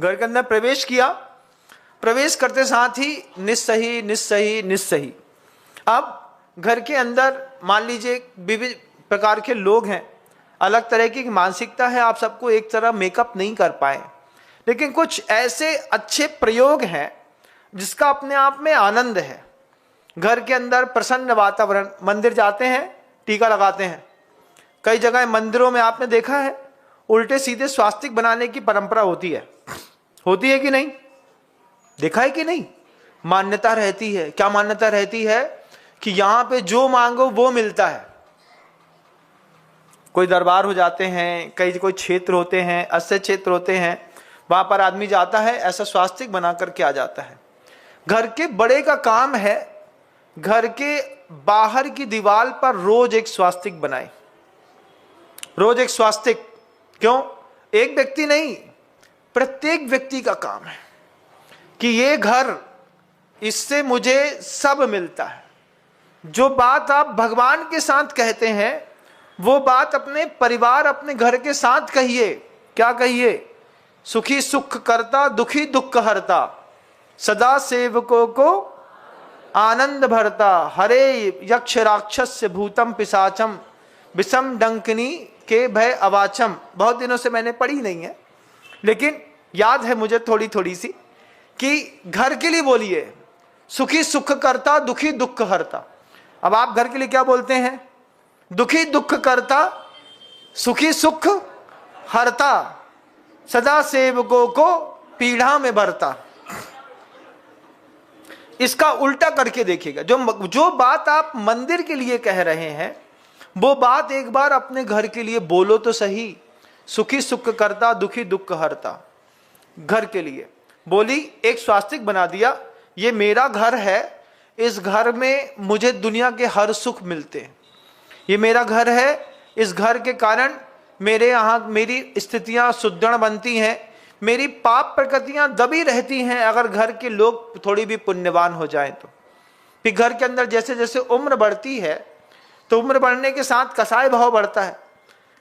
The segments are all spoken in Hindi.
घर के अंदर प्रवेश किया, प्रवेश करते साथ ही निस्सही निस्सही निस्सही। अब घर के अंदर मान लीजिए विविध प्रकार के लोग हैं, अलग तरह की मानसिकता है, आप सबको एक तरह मेकअप नहीं कर पाए, लेकिन कुछ ऐसे अच्छे प्रयोग हैं जिसका अपने आप में आनंद है। घर के अंदर प्रसन्न वातावरण, मंदिर जाते हैं टीका लगाते हैं, कई जगह मंदिरों में आपने देखा है उल्टे सीधे स्वास्तिक बनाने की परंपरा होती है कि नहीं? देखा है कि नहीं? मान्यता रहती है। क्या मान्यता रहती है? कि यहां पे जो मांगो वो मिलता है। कोई दरबार हो जाते हैं, कोई क्षेत्र होते हैं, अस्से क्षेत्र होते हैं, वहां पर आदमी जाता है, ऐसा स्वास्तिक बना करके आ जाता है। घर के बड़े का काम है घर के बाहर की दीवार पर रोज एक स्वास्तिक बनाए, रोज एक स्वास्तिक। क्यों? एक व्यक्ति नहीं, प्रत्येक व्यक्ति का काम है कि ये घर, इससे मुझे सब मिलता है। जो बात आप भगवान के साथ कहते हैं वो बात अपने परिवार, अपने घर के साथ कहिए। क्या कहिए? सुखी सुख करता, दुखी दुख हरता, सदा सेवकों को आनंद भरता, हरे यक्ष राक्षस भूतम पिशाचम, विषम डंकनी के भय अवाचम। बहुत दिनों से मैंने पढ़ी नहीं है, लेकिन याद है मुझे थोड़ी थोड़ी सी, कि घर के लिए बोलिए सुखी सुख करता, दुखी दुख हरता। अब आप घर के लिए क्या बोलते हैं? दुखी दुख करता, सुखी सुख हरता, सदा सेवकों को पीढ़ा में भरता। इसका उल्टा करके देखिएगा। जो बात आप मंदिर के लिए कह रहे हैं वो बात एक बार अपने घर के लिए बोलो तो सही। सुखी सुख करता, दुखी दुख हरता। घर के लिए बोली, एक स्वास्तिक बना दिया, ये मेरा घर है, इस घर में मुझे दुनिया के हर सुख मिलते हैं। ये मेरा घर है, इस घर के कारण मेरे यहाँ मेरी स्थितियां सुदृढ़ बनती हैं, मेरी पाप प्रकृतियां दबी रहती हैं अगर घर के लोग थोड़ी भी पुण्यवान हो जाएं तो। फिर घर के अंदर जैसे जैसे उम्र बढ़ती है तो उम्र बढ़ने के साथ कसाय भाव बढ़ता है।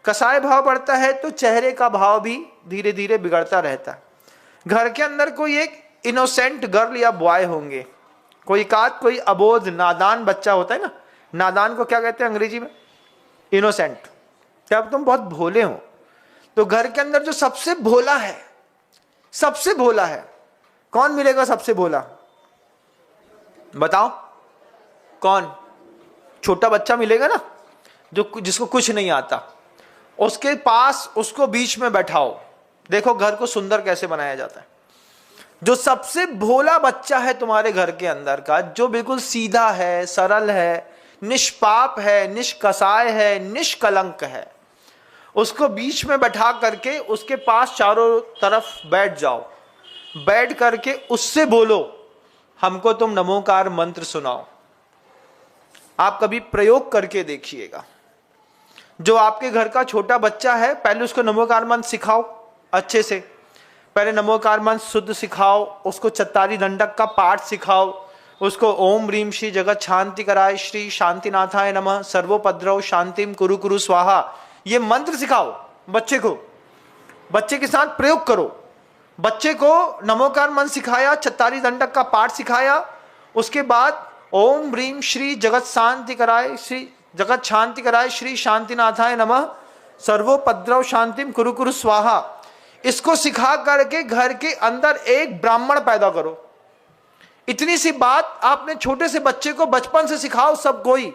कसाय भाव बढ़ता है तो चेहरे का भाव भी धीरे धीरे बिगड़ता रहता है। घर के अंदर कोई एक इनोसेंट गर्ल या बॉय होंगे, कोई अबोध नादान बच्चा होता है ना, नादान को क्या कहते हैं अंग्रेजी में? इनोसेंट। जब तुम बहुत भोले हो, तो घर के अंदर जो सबसे भोला है, सबसे भोला है, कौन मिलेगा सबसे भोला? बताओ कौन? छोटा बच्चा मिलेगा ना, जिसको कुछ नहीं आता। उसके पास उसको बीच में बैठाओ, देखो घर को सुंदर कैसे बनाया जाता है। जो सबसे भोला बच्चा है तुम्हारे घर के अंदर का, जो बिल्कुल सीधा है, सरल है, निष्पाप है, निष्कसाय है, निष्कलंक है, उसको बीच में बैठा करके उसके पास चारों तरफ बैठ जाओ। बैठ करके उससे बोलो, हमको तुम नमोकार मंत्र सुनाओ। आप कभी प्रयोग करके देखिएगा। जो आपके घर का छोटा बच्चा है, पहले उसको नमोकार मंत्र सिखाओ अच्छे से। पहले नमोकार मंत्र शुद्ध सिखाओ, उसको चत्तारी दंडक का पाठ सिखाओ, उसको ओम ह्रीम श्री जगत शांति कराय श्री शांतिनाथाय नमः सर्वोपद्रव शांतिम कुरु कुरु स्वाहा, ये मंत्र सिखाओ बच्चे को। बच्चे के साथ प्रयोग करो। बच्चे को नमोकार मंत्र सिखाया, चत्तारी दंडक का पाठ सिखाया, उसके बाद ओम ह्रीम श्री जगत शांति कराय श्री जगत शांति कराय श्री शांतिनाथाय नमः सर्वोपद्रव शांतिम कुरु कुरु स्वाहा, इसको सिखा करके घर के अंदर एक ब्राह्मण पैदा करो। इतनी सी बात आपने छोटे से बच्चे को बचपन से सिखाओ सब कोई।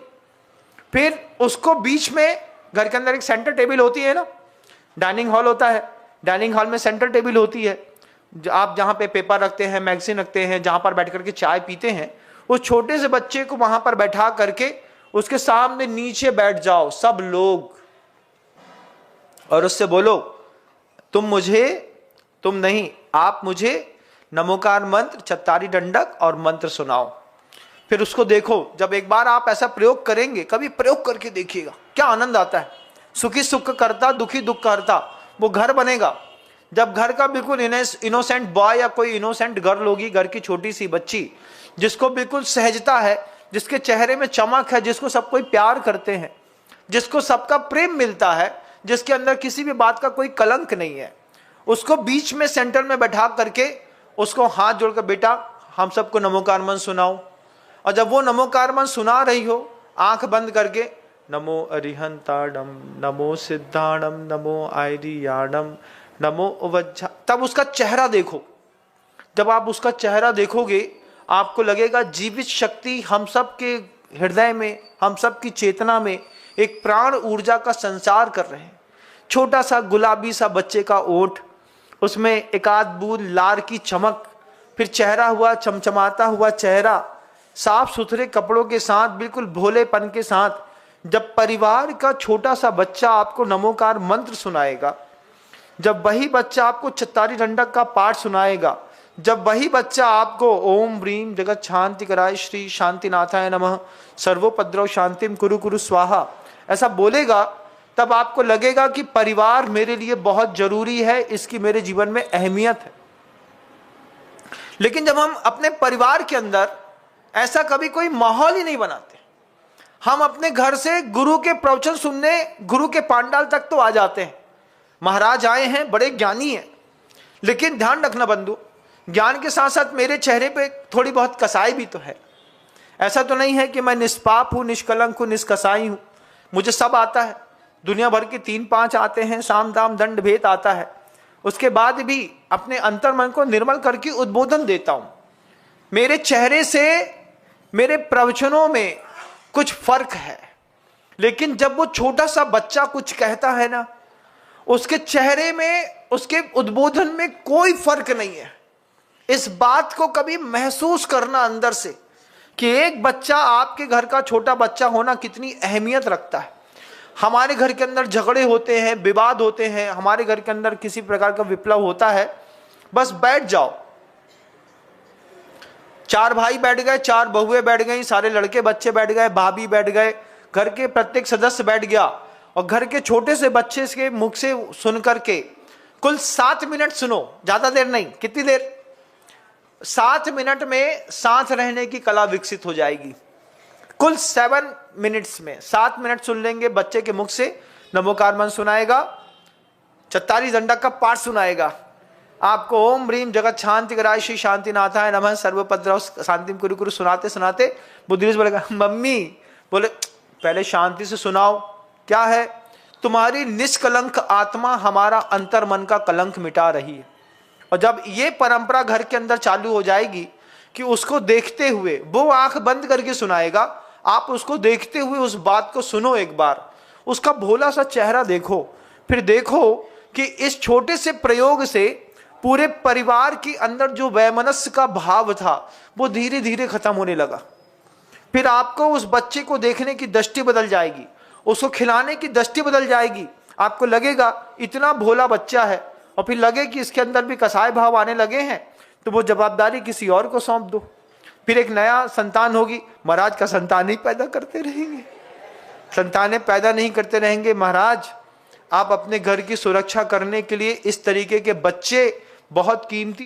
फिर उसको बीच में, घर के अंदर एक सेंटर टेबल होती है ना, डाइनिंग हॉल होता है, डाइनिंग हॉल में सेंटर टेबल होती है, आप जहाँ पे पेपर रखते हैं, मैगजीन रखते हैं, जहाँ पर बैठ करके चाय पीते हैं, उस छोटे से बच्चे को वहां पर बैठा करके उसके सामने नीचे बैठ जाओ सब लोग, और उससे बोलो, तुम नहीं, आप मुझे नमोकार मंत्र, चत्तारी दंडक और मंत्र सुनाओ। फिर उसको देखो, जब एक बार आप ऐसा प्रयोग करेंगे, कभी प्रयोग करके देखिएगा क्या आनंद आता है। सुखी सुख करता, दुखी दुख हरता, वो घर बनेगा। जब घर का बिल्कुल इनोसेंट बॉय या कोई इनोसेंट गर्ल होगी, घर की छोटी सी बच्ची, जिसको बिल्कुल सहजता है, जिसके चेहरे में चमक है, जिसको सब कोई प्यार करते हैं, जिसको सबका प्रेम मिलता है, जिसके अंदर किसी भी बात का कोई कलंक नहीं है, उसको बीच में सेंटर में बैठा करके उसको हाथ जोड़कर, बेटा हम सबको नमोकार मंत्र सुनाओ। और जब वो नमोकार मंत्र सुना रही हो, आंख बंद करके, नमो अरिहंताणम, नमो सिद्धाणम, नमो आयरियाणम, नमो उवज्जा, तब उसका चेहरा देखो। जब आप उसका चेहरा देखोगे, आपको लगेगा जीवित शक्ति हम सब के हृदय में, हम सब की चेतना में एक प्राण ऊर्जा का संचार कर रहे हैं। छोटा सा गुलाबी सा बच्चे का ओठ, उसमें एक आध बूंद लार की चमक, फिर चेहरा हुआ चमचमाता हुआ चेहरा, साफ सुथरे कपड़ों के साथ, बिल्कुल भोलेपन के साथ। जब परिवार का छोटा सा बच्चा आपको नमोकार मंत्र सुनाएगा, जब वही बच्चा आपको चत्तारी दंडक का पाठ सुनाएगा, जब वही बच्चा आपको ओम ब्रीम जगत शांति कराय श्री शांतिनाथाय नमः सर्वोपद्रव शांतिम कुरु कुरु स्वाहा ऐसा बोलेगा, तब आपको लगेगा कि परिवार मेरे लिए बहुत जरूरी है, इसकी मेरे जीवन में अहमियत है। लेकिन जब हम अपने परिवार के अंदर ऐसा कभी कोई माहौल ही नहीं बनाते, हम अपने घर से गुरु के प्रवचन सुनने, गुरु के पांडाल तक तो आ जाते हैं, महाराज आए हैं, बड़े ज्ञानी हैं, लेकिन ध्यान रखना बंधु, ज्ञान के साथ साथ मेरे चेहरे पे थोड़ी बहुत कसाई भी तो है। ऐसा तो नहीं है कि मैं निष्पाप हूं, निष्कलंक हूं, निष्कसाई हूं, मुझे सब आता है। दुनिया भर के 3-5 आते हैं, साम दाम दंड भेद आता है, उसके बाद भी अपने अंतर्मन को निर्मल करके उद्बोधन देता हूं। मेरे चेहरे से मेरे प्रवचनों में कुछ फर्क है, लेकिन जब वो छोटा सा बच्चा कुछ कहता है ना, उसके चेहरे में, उसके उद्बोधन में कोई फर्क नहीं है। इस बात को कभी महसूस करना अंदर से कि एक बच्चा, आपके घर का छोटा बच्चा होना कितनी अहमियत रखता है। हमारे घर के अंदर झगड़े होते हैं, विवाद होते हैं, हमारे घर के अंदर किसी प्रकार का विप्लव होता है, बस बैठ जाओ, 4 भाई बैठ गए, 4 बहुएं बैठ गई, सारे लड़के बच्चे बैठ गए, भाभी बैठ गए, घर के प्रत्येक सदस्य बैठ गया, और घर के छोटे से बच्चे के मुख से सुन करके कुल 7 मिनट सुनो, ज्यादा देर नहीं। कितनी देर? 7 मिनट में साथ रहने की कला विकसित हो जाएगी। कुल 7 मिनट्स में 7 मिनट सुन लेंगे, बच्चे के मुख से नमोकार मंत्र सुनाएगा, चत्तारी दंडक का पाठ सुनाएगा, आपको ओम ह्रीम जगत शांति कराय श्री शांतिनाथाय नमः सर्वोपद्रव शांतिम कुरु कुरु सुनाते सुनाते बुद्धिस्ट बोलेगा, मम्मी बोले पहले शांति से सुनाओ, क्या है? तुम्हारी निष्कलंक आत्मा हमारा अंतर मन का कलंक मिटा रही है। और जब ये परंपरा घर के अंदर चालू हो जाएगी कि उसको देखते हुए, वो आंख बंद करके सुनाएगा, आप उसको देखते हुए उस बात को सुनो, एक बार उसका भोला सा चेहरा देखो, फिर देखो कि इस छोटे से प्रयोग से पूरे परिवार के अंदर जो वैमनस्य का भाव था वो धीरे धीरे खत्म होने लगा। फिर आपको उस बच्चे को देखने की दृष्टि बदल जाएगी, उसको खिलाने की दृष्टि बदल जाएगी। आपको लगेगा इतना भोला बच्चा है, और फिर लगे कि इसके अंदर भी कसाय भाव आने लगे हैं, तो वो जवाबदारी किसी और को सौंप दो। फिर एक नया संतान होगी, महाराज का संतान ही पैदा करते रहेंगे, संतानें पैदा नहीं करते रहेंगे। महाराज आप अपने घर की सुरक्षा करने के लिए इस तरीके के बच्चे बहुत कीमती